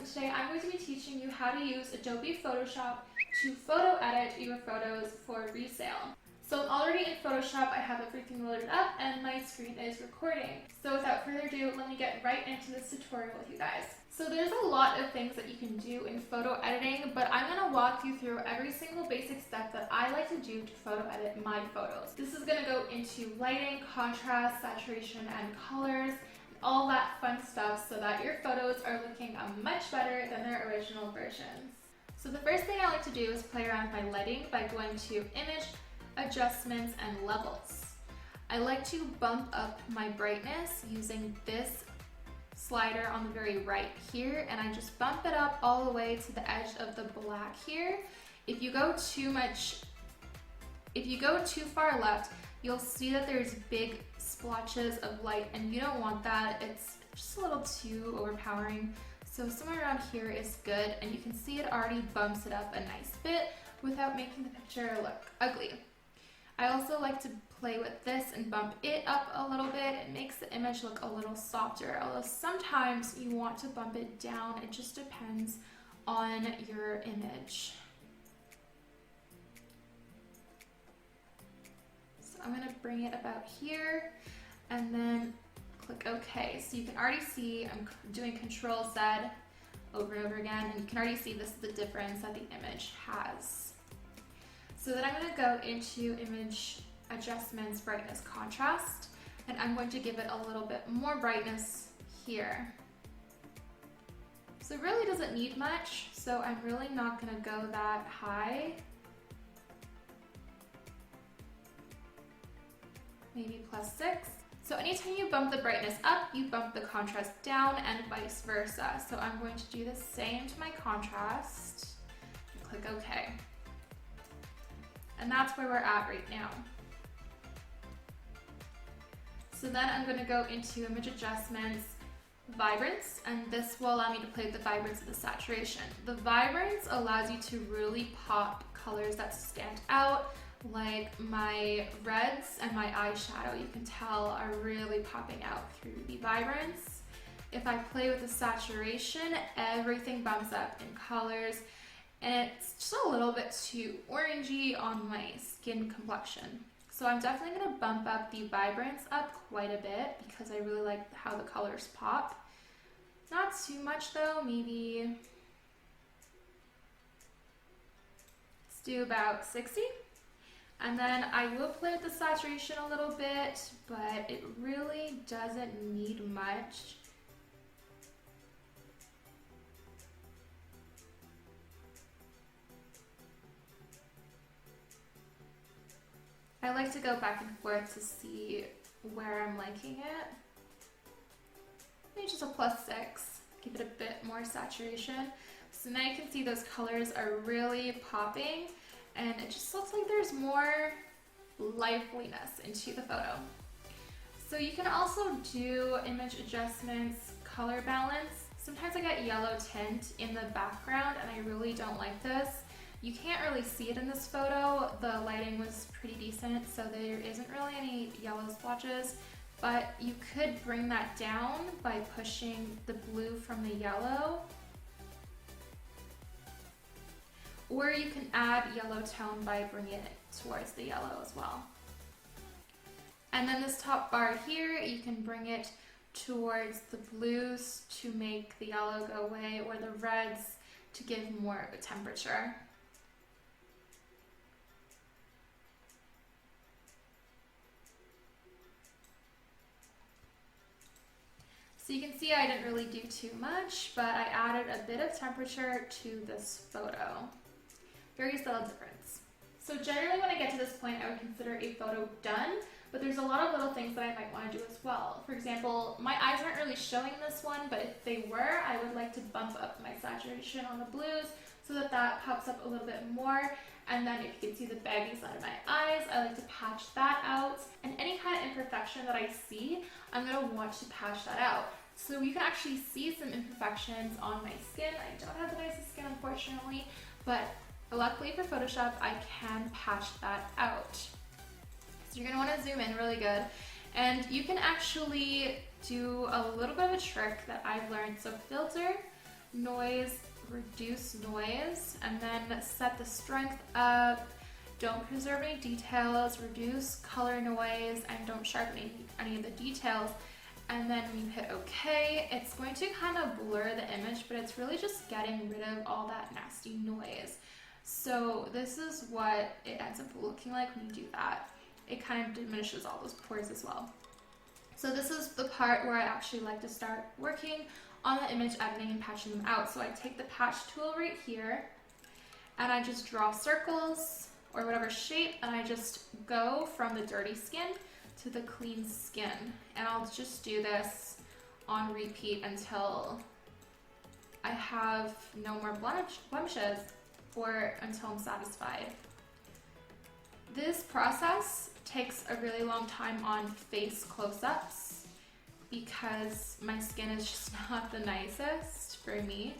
today I'm going to be teaching you how to use Adobe Photoshop to photo edit your photos for resale. So I'm already in Photoshop, I have everything loaded up and my screen is recording. So without further ado, let me get right into this tutorial with you guys. So there's a lot of things that you can do in photo editing, but I'm going to walk you through every single basic step that I like to do to photo edit my photos. This is going to go into lighting, contrast, saturation, and colors, all that fun stuff so that your photos are looking much better than their original versions. So the first thing I like to do is play around with my lighting by going to Image, Adjustments, and Levels. I like to bump up my brightness using this slider on the very right here, and I just bump it up all the way to the edge of the black here. If you go too far left, you'll see that there's big splotches of light and you don't want that. It's just a little too overpowering. So somewhere around here is good, and you can see it already bumps it up a nice bit without making the picture look ugly. I also like to play with this and bump it up a little bit. It makes the image look a little softer, although sometimes you want to bump it down. It just depends on your image. So I'm gonna bring it about here and then click OK. So you can already see I'm doing Control Z over and over again, and you can already see this is the difference that the image has. So then I'm going to go into Image, Adjustments, Brightness, Contrast, and I'm going to give it a little bit more brightness here. So it really doesn't need much, so I'm really not going to go that high. Maybe +6. So anytime you bump the brightness up, you bump the contrast down, and vice versa. So I'm going to do the same to my contrast and click OK. And that's where we're at right now. So then I'm going to go into Image Adjustments, Vibrance, and this will allow me to play with the vibrance and the saturation. The vibrance allows you to really pop colors that stand out, like my reds and my eyeshadow, you can tell are really popping out through the vibrance. If I play with the saturation, everything bumps up in colors, and it's just a little bit too orangey on my skin complexion. So I'm definitely going to bump up the vibrance up quite a bit because I really like how the colors pop. Not too much though, maybe let's do about 60. And then I will play with the saturation a little bit, but it really doesn't need much. I like to go back and forth to see where I'm liking it. Maybe just a +6, give it a bit more saturation. So now you can see those colors are really popping, and it just looks like there's more liveliness into the photo. So you can also do Image Adjustments, Color Balance. Sometimes I get yellow tint in the background and I really don't like this. You can't really see it in this photo. The lighting was pretty decent, so there isn't really any yellow splotches, but you could bring that down by pushing the blue from the yellow. Or you can add yellow tone by bringing it towards the yellow as well. And then this top bar here, you can bring it towards the blues to make the yellow go away, or the reds to give more of a temperature. So you can see I didn't really do too much, but I added a bit of temperature to this photo. Very subtle difference. So generally when I get to this point, I would consider a photo done, but there's a lot of little things that I might want to do as well. For example, my eyes aren't really showing this one, but if they were, I would like to bump up my saturation on the blues so that that pops up a little bit more. And then if you can see the baggy side of my eyes, I like to patch that out. And any kind of imperfection that I see, I'm going to want to patch that out. So you can actually see some imperfections on my skin. I don't have the nicest skin, unfortunately, but luckily for Photoshop, I can patch that out. So you're going to want to zoom in really good. And you can actually do a little bit of a trick that I've learned. So filter, noise, reduce noise, and then set the strength up. Don't preserve any details, reduce color noise, and don't sharpen any of the details. And then when you hit OK, it's going to kind of blur the image, but it's really just getting rid of all that nasty noise. So this is what it ends up looking like when you do that. It kind of diminishes all those pores as well. So this is the part where I actually like to start working on the image editing and patching them out. So I take the patch tool right here and I just draw circles or whatever shape, and I just go from the dirty skin to the clean skin. And I'll just do this on repeat until I have no more blemishes or until I'm satisfied. This process takes a really long time on face close-ups because my skin is just not the nicest for me,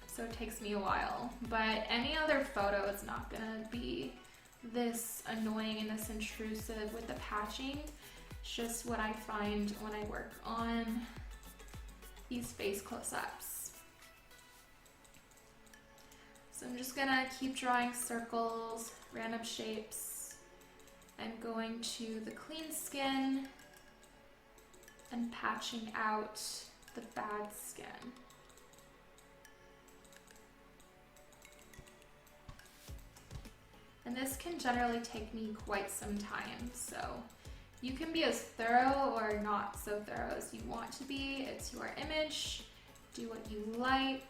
so it takes me a while. But any other photo is not gonna be this annoying and this intrusive with the patching. It's just what I find when I work on these face close-ups. So I'm just gonna keep drawing circles, random shapes, and going to the clean skin and patching out the bad skin. And this can generally take me quite some time, so you can be as thorough or not so thorough as you want to be. It's your image, do what you like.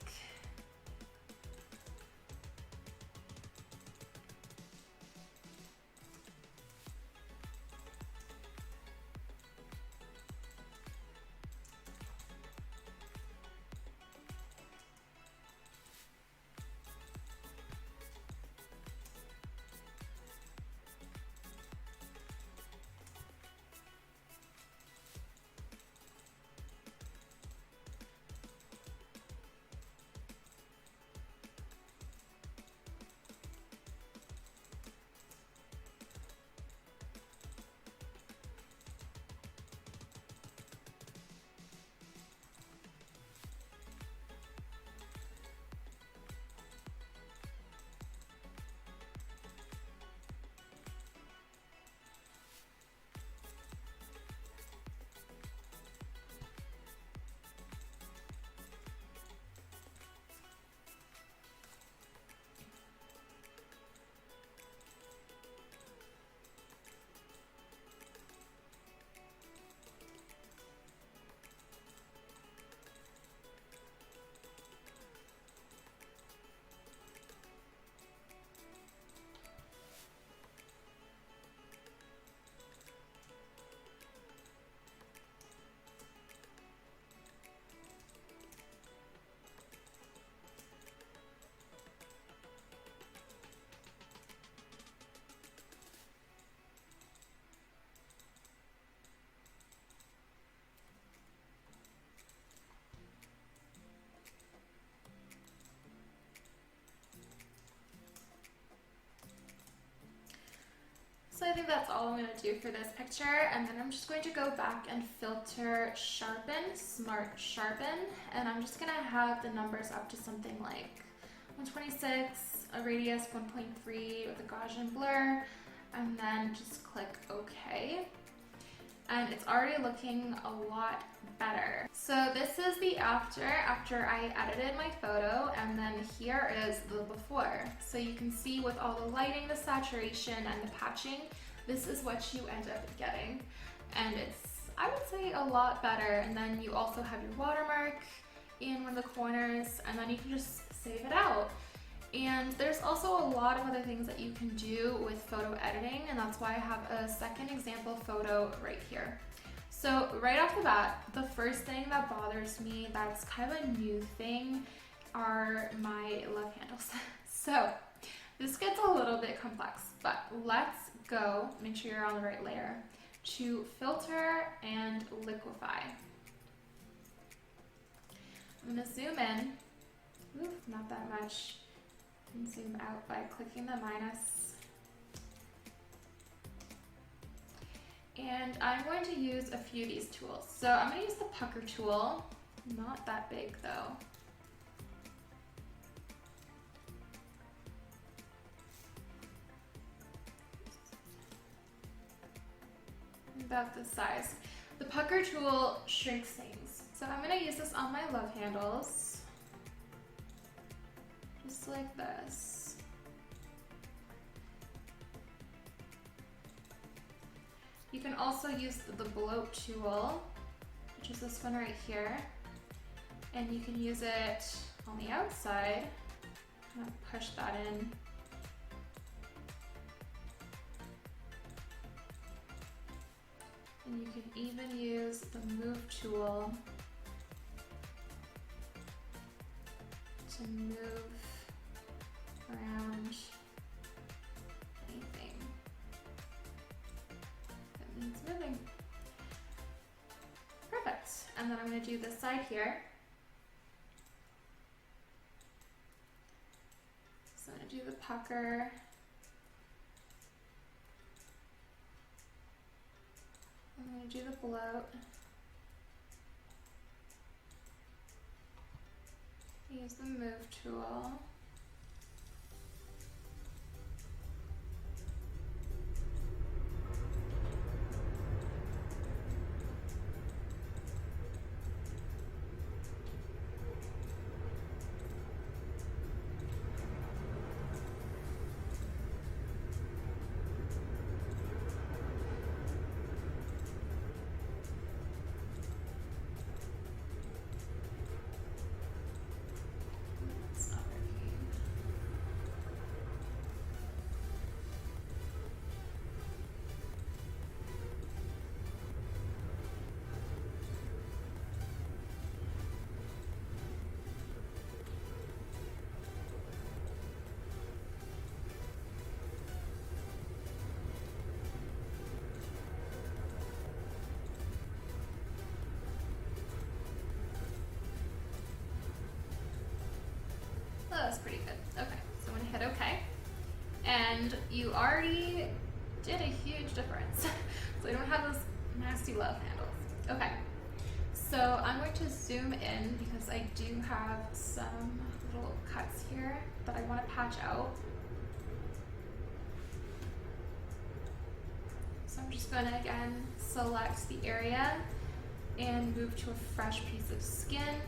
So I think that's all I'm going to do for this picture, and then I'm just going to go back and filter Sharpen, Smart Sharpen, and I'm just going to have the numbers up to something like 126, a radius 1.3 with a Gaussian blur, and then just click OK. And it's already looking a lot better. So this is the after I edited my photo, and then here is the before. So you can see with all the lighting, the saturation, and the patching, this is what you end up getting. And it's, I would say, a lot better. And then you also have your watermark in one of the corners, and then you can just save it out. And there's also a lot of other things that you can do with photo editing, and that's why I have a second example photo right here. So right off the bat, the first thing that bothers me, that's kind of a new thing, are my love handles. So this gets a little bit complex, but let's go, make sure you're on the right layer, to filter and liquify. I'm gonna zoom in, oof, not that much. And zoom out by clicking the minus. And I'm going to use a few of these tools. So I'm going to use the pucker tool, not that big though. about this size. The pucker tool shrinks things. So I'm gonna use this on my love handles. Just like this. You can also use the Bloat Tool, which is this one right here. And you can use it on the outside. I'm gonna push that in. And you can even use the Move tool to move around anything that needs moving. Perfect. And then I'm going to do this side here. So I'm going to do the pucker. I'm going to do the bloat. Use the Move tool. Oh, that's pretty good. Okay, so I'm gonna hit OK. And you already did a huge difference. So I don't have those nasty love handles. Okay, so I'm going to zoom in because I do have some little cuts here that I want to patch out. So I'm just gonna again select the area and move to a fresh piece of skin.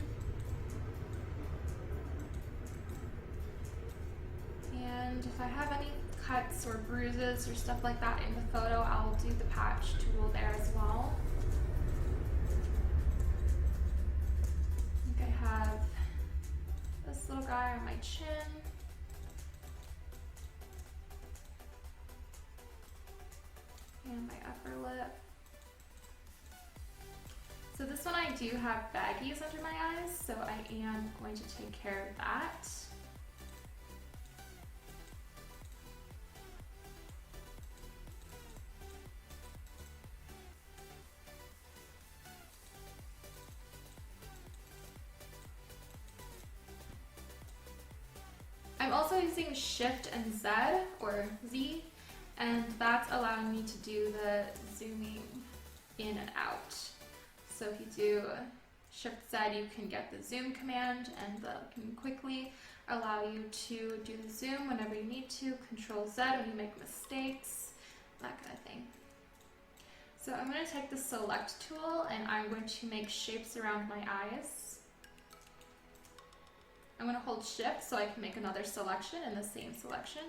And if I have any cuts or bruises or stuff like that in the photo, I'll do the patch tool there as well. I think I have this little guy on my chin. And my upper lip. So this one I do have baggies under my eyes, so I am going to take care of that. I'm also using Shift and Z, or Z, and that's allowing me to do the zooming in and out. So if you do Shift Z, you can get the zoom command, and that can quickly allow you to do the zoom whenever you need to, Control Z when you make mistakes, that kind of thing. So I'm going to take the Select tool and I'm going to make shapes around my eyes. I'm going to hold Shift so I can make another selection in the same selection.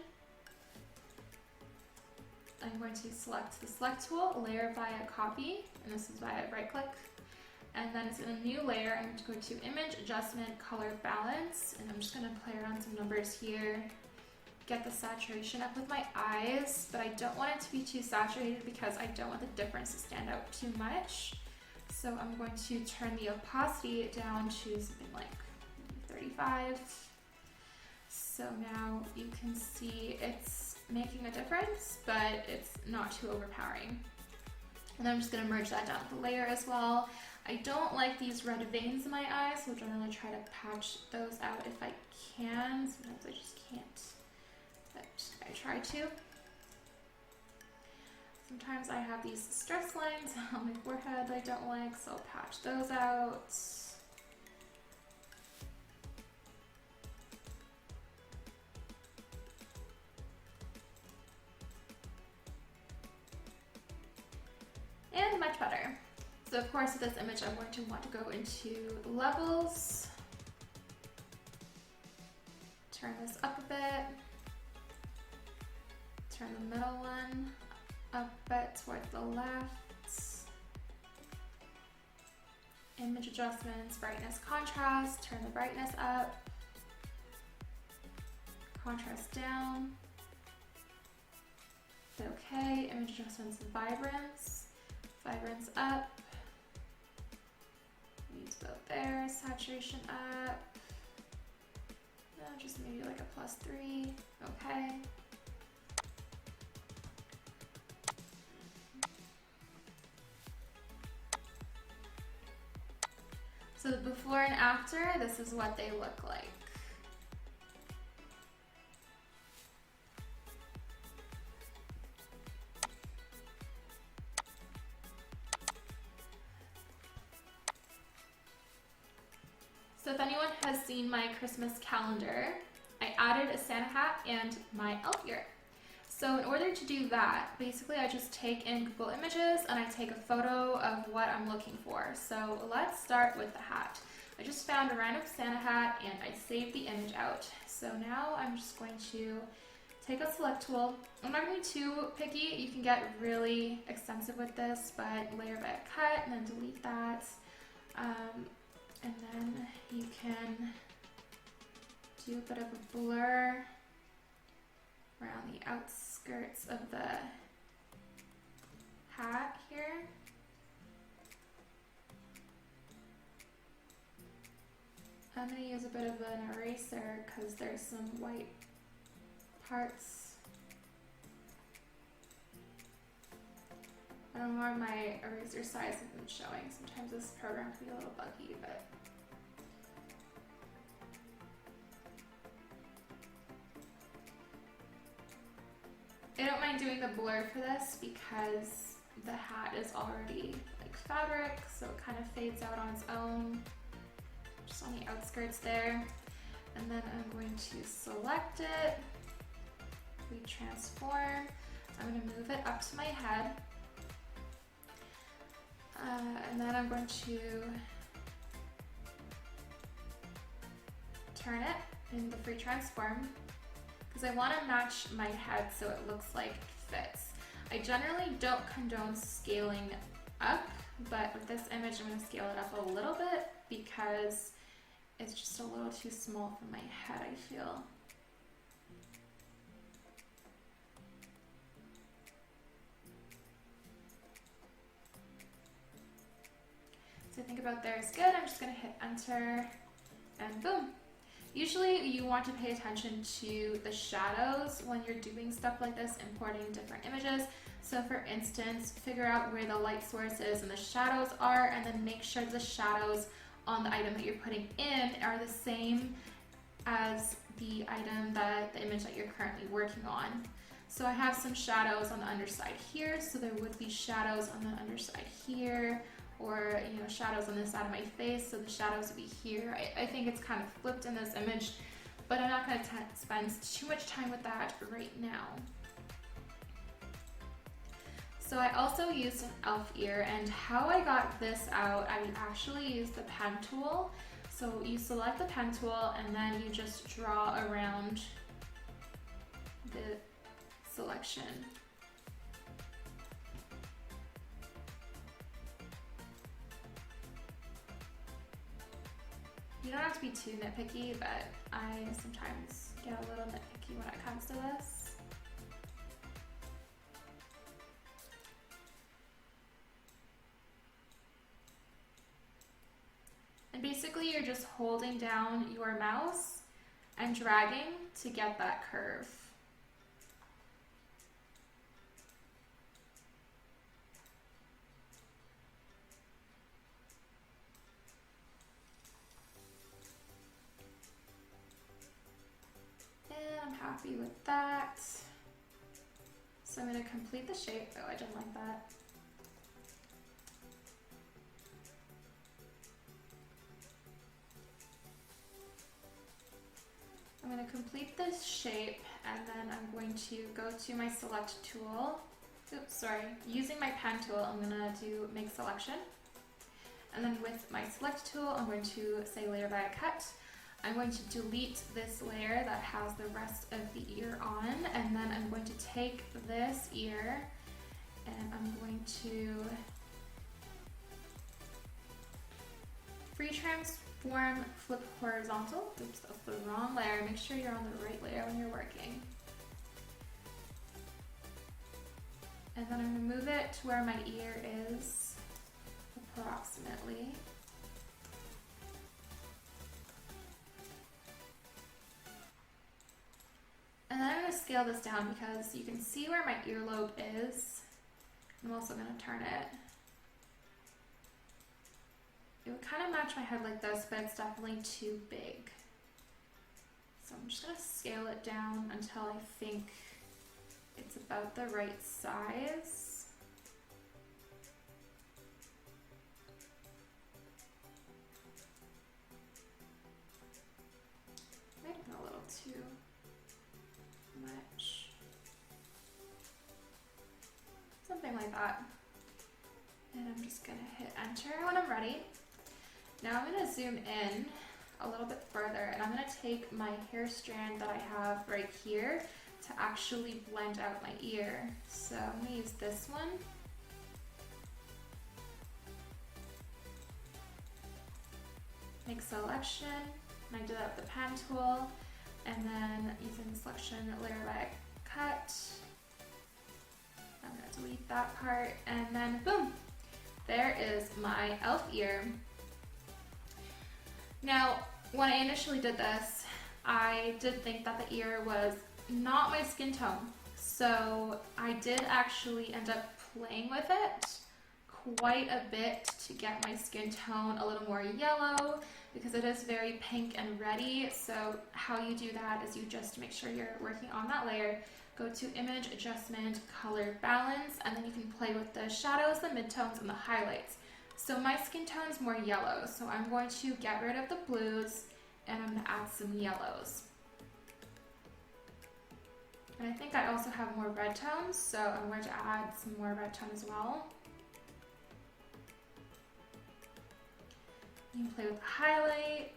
I'm going to select the Select tool, layer via copy, and this is via right click. And then it's in a new layer. I'm going to go to Image, Adjustment, Color Balance, and I'm just going to play around some numbers here. Get the saturation up with my eyes, but I don't want it to be too saturated because I don't want the difference to stand out too much. So I'm going to turn the opacity down to something like 35. So now you can see it's making a difference, but it's not too overpowering. And then I'm just going to merge that down with the layer as well. I don't like these red veins in my eyes, so I'm going to try to patch those out if I can. Sometimes I just can't, but I try to. Sometimes I have these stress lines on my forehead that I don't like, so I'll patch those out. And much better. So of course with this image I'm going to want to go into levels, turn this up a bit, turn the middle one up a bit towards the left, image adjustments, brightness, contrast, turn the brightness up, contrast down, okay, image adjustments, vibrance, vibrance up, use about there, saturation up, just maybe like a +3, okay. So the before and after, this is what they look like. So if anyone has seen my Christmas calendar, I added a Santa hat and my elf ear. So in order to do that, basically I just take in Google Images and I take a photo of what I'm looking for. So let's start with the hat. I just found a random Santa hat and I saved the image out. So now I'm just going to take a select tool. I'm not going to be too picky. You can get really extensive with this, but layer by a cut and then delete that. And then you can do a bit of a blur around the outskirts of the hat here. I'm going to use a bit of an eraser because there's some white parts. I don't know why my eraser size isn't showing. Sometimes this program can be a little buggy, but I don't mind doing the blur for this because the hat is already like fabric, so it kind of fades out on its own, just on the outskirts there. And then I'm going to select it, retransform. I'm going to move it up to my head. And then I'm going to turn it in the free transform because I want to match my head so it looks like it fits. I generally don't condone scaling up, but with this image I'm going to scale it up a little bit because it's just a little too small for my head, I feel. So I think about there is good. I'm just going to hit enter and boom. Usually you want to pay attention to the shadows when you're doing stuff like this, importing different images. So for instance, figure out where the light source is and the shadows are, and then make sure the shadows on the item that you're putting in are the same as the item the image that you're currently working on. So I have some shadows on the underside here, so there would be shadows on the underside here, or shadows on this side of my face, so the shadows would be here. I think it's kind of flipped in this image, but I'm not going to spend too much time with that right now. So I also used an elf ear, and how I got this out, I actually used the pen tool. So you select the pen tool and then you just draw around the selection. You don't have to be too nitpicky, but I sometimes get a little nitpicky when it comes to this. And basically you're just holding down your mouse and dragging to get that curve. I'm happy with that. So I'm going to complete the shape. Oh, I didn't like that. I'm going to complete this shape, and then I'm going to go to my select tool oops, sorry, using my pen tool, I'm gonna do make selection. And then with my select tool, I'm going to say layer by a cut. I'm going to delete this layer that has the rest of the ear on, and then I'm going to take this ear and I'm going to free transform flip horizontal. Oops, that's the wrong layer. Make sure you're on the right layer when you're working. And then I'm gonna move it to where my ear is, approximately. And then I'm going to scale this down because you can see where my earlobe is. I'm also going to turn it. It would kind of match my head like this, but it's definitely too big. So I'm just going to scale it down until I think it's about the right size. Might have been a little too much. Something like that. And I'm just gonna hit enter when I'm ready. Now I'm gonna zoom in a little bit further and I'm gonna take my hair strand that I have right here to actually blend out my ear. So I'm gonna use this one. Make selection, and I do that with the pen tool, and then using the selection layer by cut, I'm gonna delete that part, and then boom, there is my elf ear. Now, when I initially did this, I did think that the ear was not my skin tone, so I did actually end up playing with it quite a bit to get my skin tone a little more yellow because it is very pink and reddy. So how you do that is you just make sure you're working on that layer, go to image adjustment, color balance, and then you can play with the shadows, the midtones, and the highlights. So my skin tone is more yellow, so I'm going to get rid of the blues and I'm going to add some yellows. And I think I also have more red tones, so I'm going to add some more red tone as well. You can play with the highlight.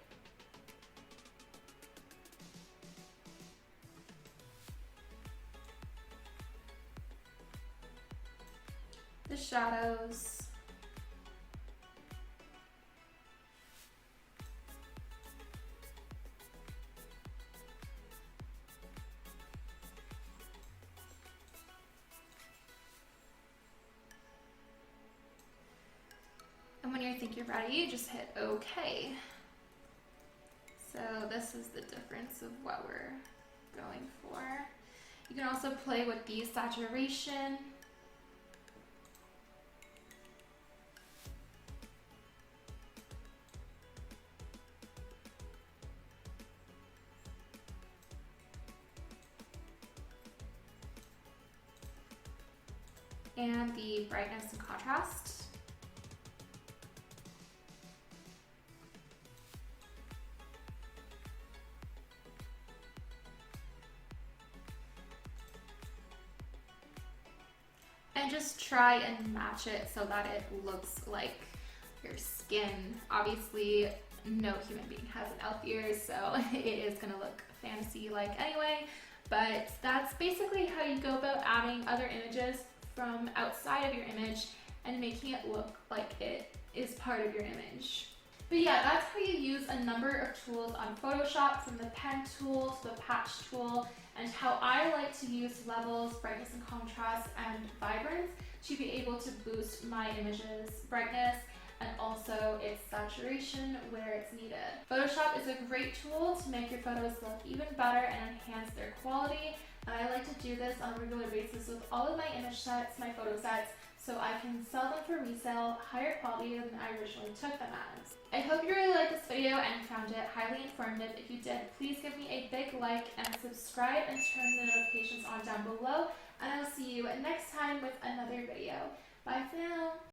The shadows. And when you think you're ready, you just hit OK. So this is the difference of what we're going for. You can also play with the saturation. And the brightness and contrast. And just try and match it so that it looks like your skin. Obviously, no human being has an elf ear, so it is gonna look fantasy-like anyway, but that's basically how you go about adding other images from outside of your image and making it look like it is part of your image. But yeah, that's how you use a number of tools on Photoshop, from the pen tool to the patch tool, and how I like to use levels, brightness and contrast, and vibrance to be able to boost my image's brightness and also its saturation where it's needed. Photoshop is a great tool to make your photos look even better and enhance their quality. And I like to do this on a regular basis with all of my image sets, my photo sets, so I can sell them for resale higher quality than I originally took them as. I hope you really liked this video and found it highly informative. If you did, please give me a big like and subscribe and turn the notifications on down below. And I'll see you next time with another video. Bye for now.